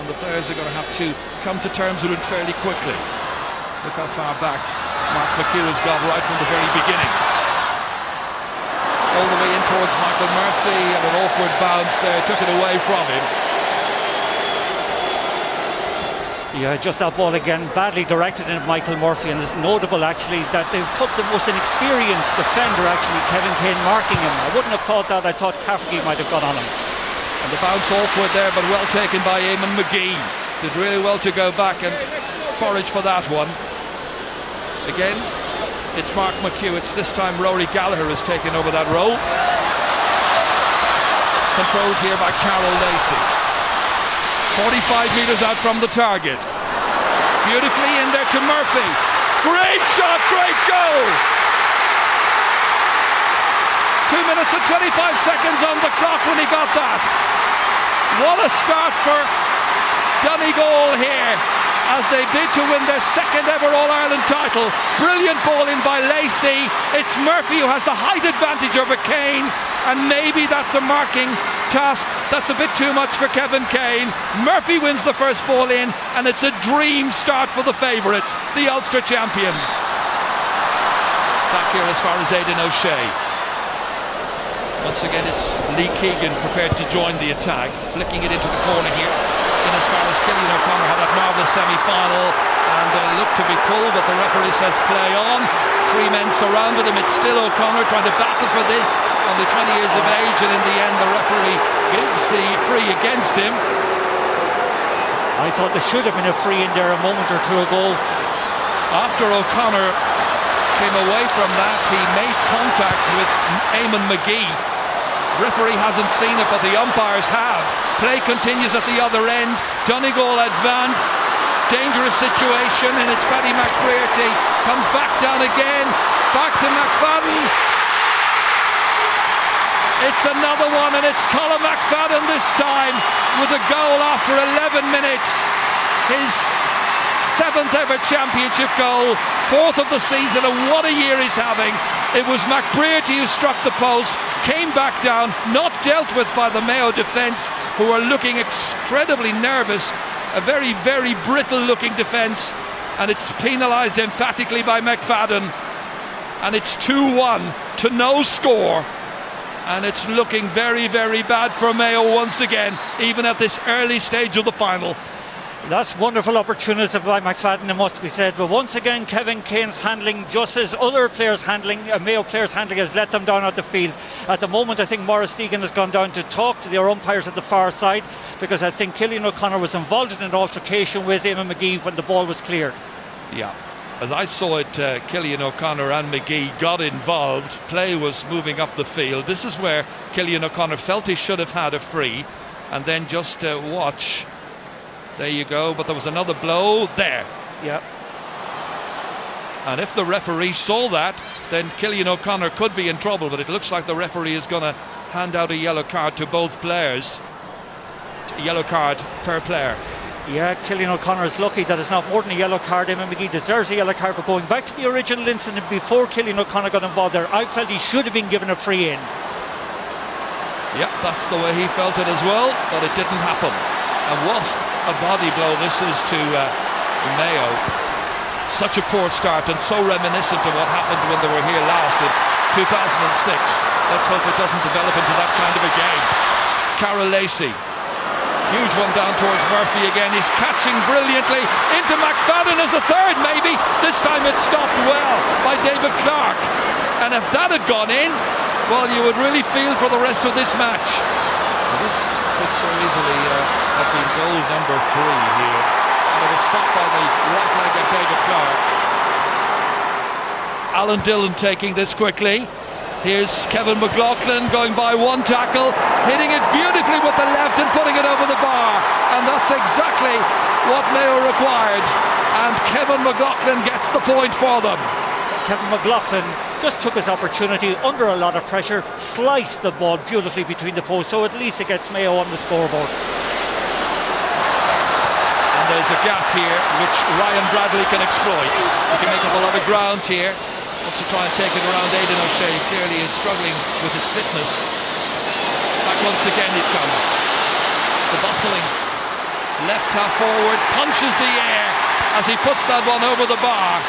and the players are going to have to come to terms with it fairly quickly. Look how far back Mark McHugh has got right from the very beginning. All the way in towards Michael Murphy, and an awkward bounce there took it away from him. Yeah, just that ball again, badly directed into Michael Murphy, and it's notable actually that they've put the most inexperienced defender, actually, Kevin Kane, marking him. I wouldn't have thought that. I thought Cafferty might have got on him. And the bounce awkward there, but well taken by Eamon McGee. Did really well to go back and forage for that one. Again, it's Mark McHugh. It's this time Rory Gallagher has taken over that role. Controlled here by Carol Lacey. 45 metres out from the target. Beautifully in there to Murphy. Great shot, great goal! 2 minutes and 25 seconds on the clock when he got that. What a start for Donegal here as they bid to win their second ever All-Ireland title. Brilliant ball in by Lacey. It's Murphy who has the height advantage over Kane, and maybe that's a marking task that's a bit too much for Kevin Kane. Murphy wins the first ball in, and it's a dream start for the favourites, the Ulster champions. Back here as far as Aidan O'Shea. Once again it's Lee Keegan prepared to join the attack, flicking it into the corner here. In as far as Killian O'Connor had that marvellous semi-final and looked to be pulled, but the referee says play on. 3 men surrounded him. It's still O'Connor trying to battle for this, only 20 years of age, and in the end the referee gives the free against him. I thought there should have been a free in there a moment or two ago. After O'Connor came away from that, he made contact with Eamon McGee. Referee hasn't seen it, but the umpires have. Play continues at the other end. Donegal advance. Dangerous situation, and it's Paddy McBrearty. Comes back down again. Back to McFadden. It's another one, and it's Colin McFadden this time with a goal after 11 minutes. His 7th ever championship goal, 4th of the season, and what a year he's having. It was McBrearty who struck the post, came back down, not dealt with by the Mayo defence, who are looking incredibly nervous. A very, very brittle looking defence, and it's penalised emphatically by McFadden, and it's 2-1 to no score, and it's looking very, very bad for Mayo once again, even at this early stage of the final. That's wonderful opportunity by McFadden, it must be said, but once again Kevin Kane's handling, just as other players handling, Mayo players handling, has let them down on the field. At the moment I think Maurice Deegan has gone down to talk to their umpires at the far side, because I think Killian O'Connor was involved in an altercation with Eamon McGee when the ball was cleared. Yeah, as I saw it, Killian O'Connor and McGee got involved. Play was moving up the field. This is where Killian O'Connor felt he should have had a free, and then just watch. There you go, but there was another blow there. Yeah. And if the referee saw that, then Killian O'Connor could be in trouble, but it looks like the referee is going to hand out a yellow card to both players. A yellow card per player. Yeah, Killian O'Connor is lucky that it's not more than a yellow card. Eamon McGee deserves a yellow card for going back to the original incident before Killian O'Connor got involved there. I felt he should have been given a free in. Yeah, that's the way he felt it as well, but it didn't happen. And what a body blow this is to Mayo. Such a poor start, and so reminiscent of what happened when they were here last in 2006. Let's hope it doesn't develop into that kind of a game. Carol Lacey, huge one down towards Murphy again. He's catching brilliantly into McFadden as a third, maybe. This time it stopped well by David Clark, and if that had gone in, well, you would really feel for the rest of this match. This could so easily have been goal number 3 here, and it was stopped by the right leg of David Clark. Alan Dillon taking this quickly. Here's Kevin McLaughlin going by one tackle, hitting it beautifully with the left and putting it over the bar, and that's exactly what Mayo required, and Kevin McLaughlin gets the point for them. Kevin McLaughlin just took his opportunity under a lot of pressure, sliced the ball beautifully between the posts, so at least it gets Mayo on the scoreboard. And there's a gap here which Ryan Bradley can exploit. He can make up a lot of ground here. Wants to try and take it around Aidan O'Shea. Clearly is struggling with his fitness. Back once again it comes. The bustling left half forward, punches the air as he puts that one over the bar.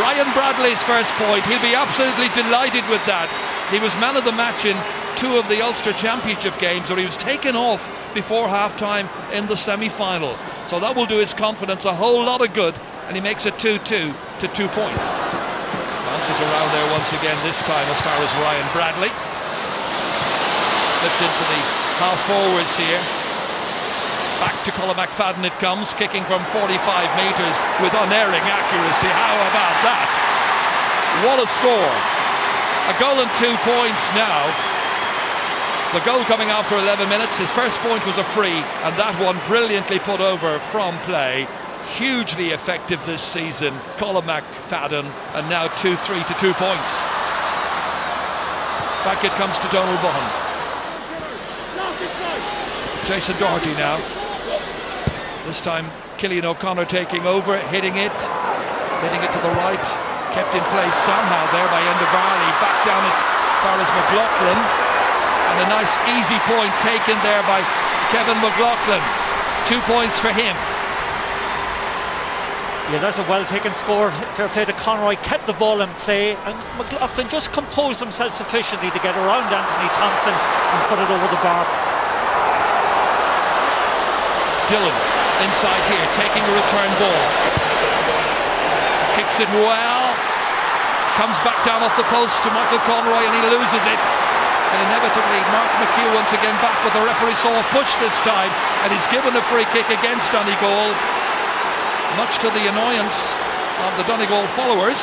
Ryan Bradley's first point. He'll be absolutely delighted with that. He was man of the match in 2 of the Ulster Championship games, where he was taken off before half-time in the semi-final. So that will do his confidence a whole lot of good, and he makes it 2-2 to 2 points. Bounces around there once again, this time as far as Ryan Bradley. Slipped into the half-forwards here. Back to Colin McFadden it comes, kicking from 45 metres with unerring accuracy. How about that? What a score. A goal and 2 points now. The goal coming after 11 minutes. His first point was a free, and that one brilliantly put over from play. Hugely effective this season, Colin McFadden, and now 2-3 to 2 points. Back it comes to Donald Bohan. Jason Doherty now. This time Cillian O'Connor taking over, hitting it to the right, kept in place somehow there by Enda Varley, back down as far as McLaughlin, and a nice easy point taken there by Kevin McLaughlin. 2 points for him. Yeah, that's a well taken score. Fair play to Conroy, kept the ball in play, and McLaughlin just composed himself sufficiently to get around Anthony Thompson and put it over the bar. Dillon inside here, taking a return ball. Kicks it well. Comes back down off the post to Michael Conroy, and he loses it. And inevitably Mark McHugh once again back, but the referee saw a push this time, and he's given a free kick against Donegal, much to the annoyance of the Donegal followers.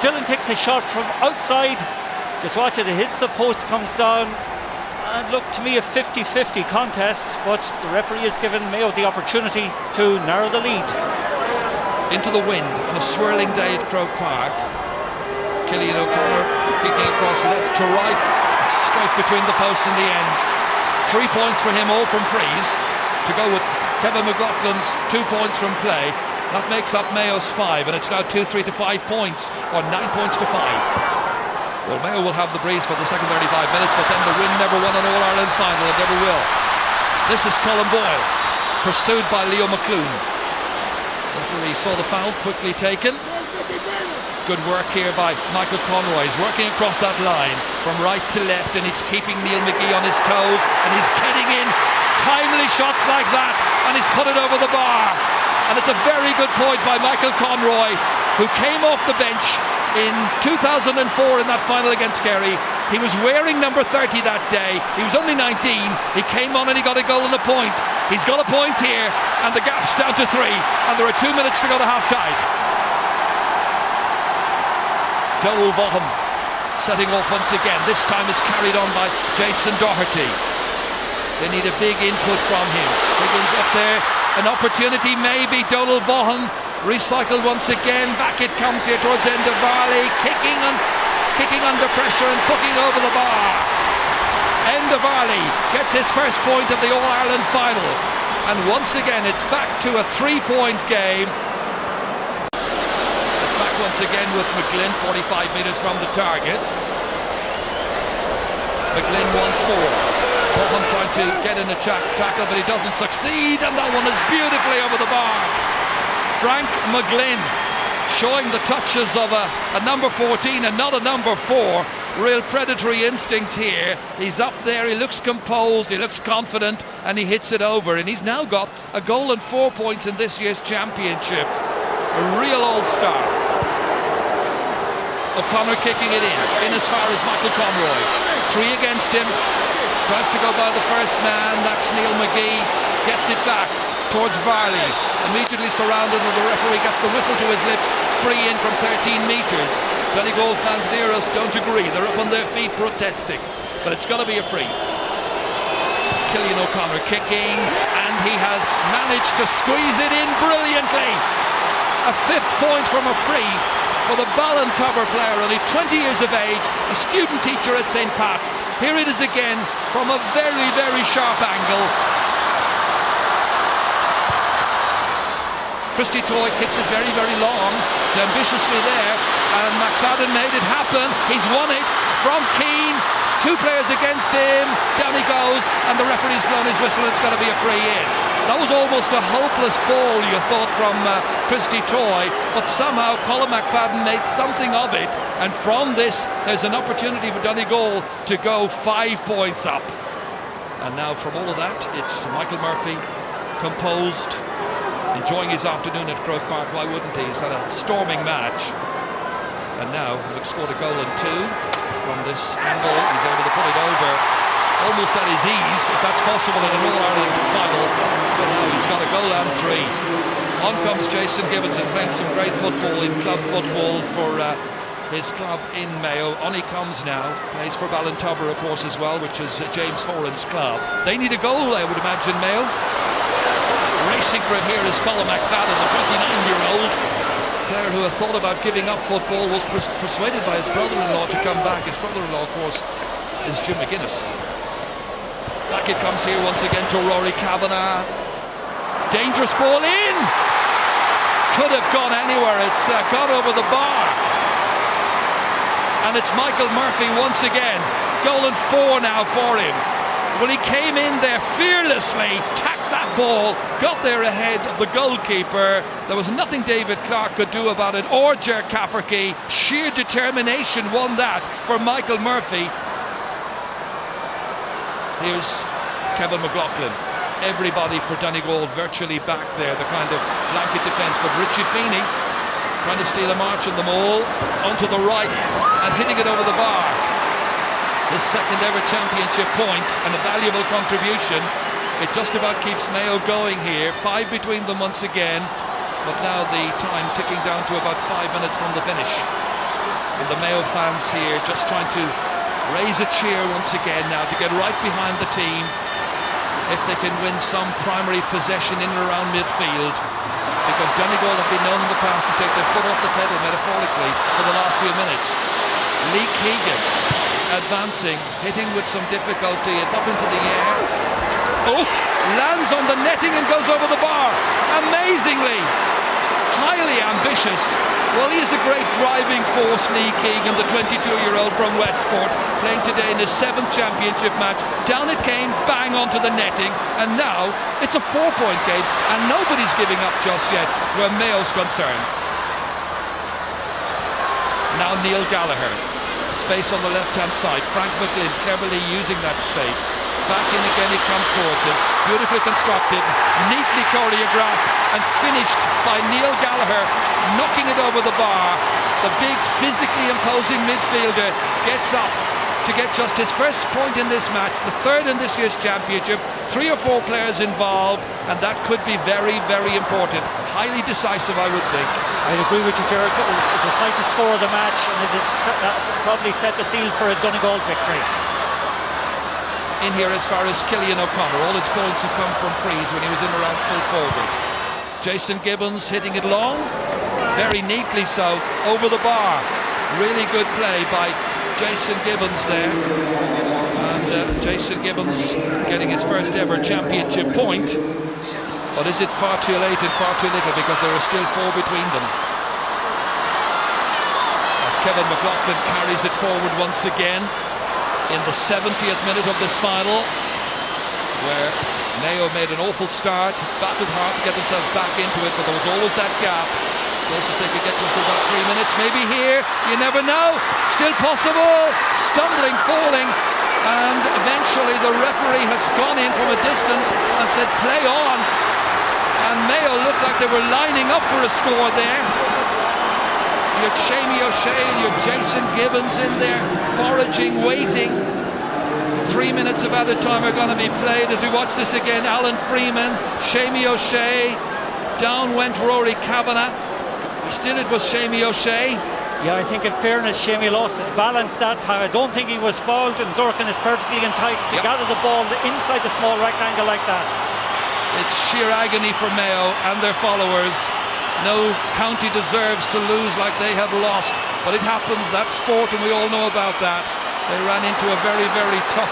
Dillon takes a shot from outside. Just watch it, it hits the post, comes down. And look, to me a 50-50 contest, but the referee has given Mayo the opportunity to narrow the lead. Into the wind on a swirling day at Croke Park. Cillian O'Connor kicking across left to right, straight between the posts in the end. 3 points for him, all from frees, to go with Kevin McLaughlin's 2 points from play. That makes up Mayo's 5, and it's now 2-3 to 5 points, or 9 points to 5. Well, Mayo will have the breeze for the second 35 minutes, but then the Win never won an All-Ireland final, and never will. This is Colin Boyle, pursued by Leo McClune. Referee saw the foul, quickly taken. Good work here by Michael Conroy. He's working across that line from right to left, and he's keeping Neil McGee on his toes, and he's getting in timely shots like that, and he's put it over the bar. And it's a very good point by Michael Conroy, who came off the bench in 2004 in that final against Kerry. He was wearing number 30 that day. He was only 19. He came on and he got a goal and a point. He's got a point here, and the gap's down to 3, and there are 2 minutes to go to half-time. Donald Bohan setting off once again. This time it's carried on by Jason Doherty. They need a big input from him. Higgins up there, an opportunity maybe. Donald Bohan recycled once again. Back it comes here towards Enda Varley, kicking under pressure and putting over the bar. Enda Varley gets his first point of the All-Ireland final, and once again it's back to a 3-point game. It's back once again with McGlynn, 45 metres from the target. McGlynn once more. Bohan trying to get in a tackle, but he doesn't succeed, and that one is beautifully over the bar. Frank McGlynn showing the touches of a number 14 and not a number 4. Real predatory instinct here. He's up there, he looks composed, he looks confident, and he hits it over. And he's now got a goal and 4 points in this year's championship. A real all-star. O'Connor kicking it in as far as Michael Conroy. 3 against him. Tries to go by the first man, that's Neil McGee. Gets it back towards Varley, immediately surrounded, and the referee gets the whistle to his lips. Free in from 13 metres. Donegal fans near us don't agree. They're up on their feet protesting, but it's got to be a free. Cillian O'Connor kicking, and he has managed to squeeze it in brilliantly. A 5th point from a free for the Ballintubber player, only 20 years of age, a student teacher at St. Pat's. Here it is again from a very, very sharp angle. Christy Toy kicks it very, very long. It's ambitiously there, and McFadden made it happen. He's won it from Keane. It's 2 players against him. Down he goes, and the referee's blown his whistle. It's got to be a free in. That was almost a hopeless ball, you thought, from Christy Toy, but somehow Colin McFadden made something of it, and from this there's an opportunity for Donegal to go 5 points up. And now from all of that, it's Michael Murphy, composed, enjoying his afternoon at Croke Park. Why wouldn't he? He's had a storming match, and now having scored a goal and 2 from this angle, he's able to put it over almost at his ease, if that's possible in an All-Ireland final. But now he's got a goal and 3. On comes Jason Gibbons. He's playing some great football in club football for his club in Mayo. On he comes now, plays for Ballintubber of course as well, which is James Horan's club. They need a goal, I would imagine, Mayo. Racing for it here is Colin McFadden, the 29-year-old player who had thought about giving up football, was persuaded by his brother-in-law to come back. His brother-in-law of course is Jim McGuinness. Back it comes here once again to Rory Kavanagh. Dangerous ball in! Could have gone anywhere, it's gone over the bar. And it's Michael Murphy once again. Goal and 4 now for him. Well, he came in there fearlessly, tacked that ball, got there ahead of the goalkeeper. There was nothing David Clark could do about it, or Ger Cafferty. Sheer determination won that for Michael Murphy. Here's Kevin McLaughlin. Everybody for Donegal virtually back there, the kind of blanket defence. But Richie Feeney trying to steal a march on them all, onto the right and hitting it over the bar. His second ever championship point and a valuable contribution. It just about keeps Mayo going here. 5 between them once again, but now the time ticking down to about 5 minutes from the finish. And the Mayo fans here just trying to raise a cheer once again now to get right behind the team if they can win some primary possession in and around midfield, because Donegal have been known in the past to take their foot off the pedal metaphorically for the last few minutes. Lee Keegan advancing, hitting with some difficulty. It's up into the air. Oh, lands on the netting and goes over the bar. Amazingly, highly ambitious. Well, he is a great driving force, Lee Keegan, the 22-year-old from Westport, playing today in his 7th championship match. Down it came, bang onto the netting, and now it's a 4-point game, and nobody's giving up just yet where Mayo's concerned. Now Neil Gallagher, space on the left-hand side. Frank McGlynn cleverly using that space. Back in again, he comes towards him. Beautifully constructed, neatly choreographed, and finished by Neil Gallagher, knocking it over the bar. The big, physically imposing midfielder gets up to get just his first point in this match, the 3rd in this year's championship. 3 or 4 players involved, and that could be very, very important. Highly decisive, I would think. I agree with you, Gerard. A decisive score of the match, and it is probably set the seal for a Donegal victory. In here as far as Killian O'Connor, all his points have come from frees when he was in around full forward. Jason Gibbons hitting it long, very neatly so, over the bar. Really good play by Jason Gibbons there, and Jason Gibbons getting his first ever championship point. But is it far too late and far too little, because there are still 4 between them? As Kevin McLaughlin carries it forward once again in the 70th minute of this final, where Mayo made an awful start, battled hard to get themselves back into it, but there was always that gap. Closest they could get to for about 3 minutes, maybe here, you never know. Still possible, stumbling, falling, and eventually the referee has gone in from a distance and said play on, and Mayo looked like they were lining up for a score there. You had Shamey O'Shea and you had Jason Gibbons in there, foraging, waiting. 3 minutes of added time are going to be played as we watch this again. Alan Freeman, Shamey O'Shea, down went Rory Kavanagh. Still it was Shamey O'Shea. Yeah, I think in fairness, Shamey lost his balance that time. I don't think he was fouled, and Durkin is perfectly entitled to gather the ball inside the small rectangle like that. It's sheer agony for Mayo and their followers. No county deserves to lose like they have lost, but it happens, that's sport, and we all know about that. They ran into a very, very tough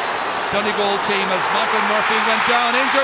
Donegal team as Michael Murphy went down injured.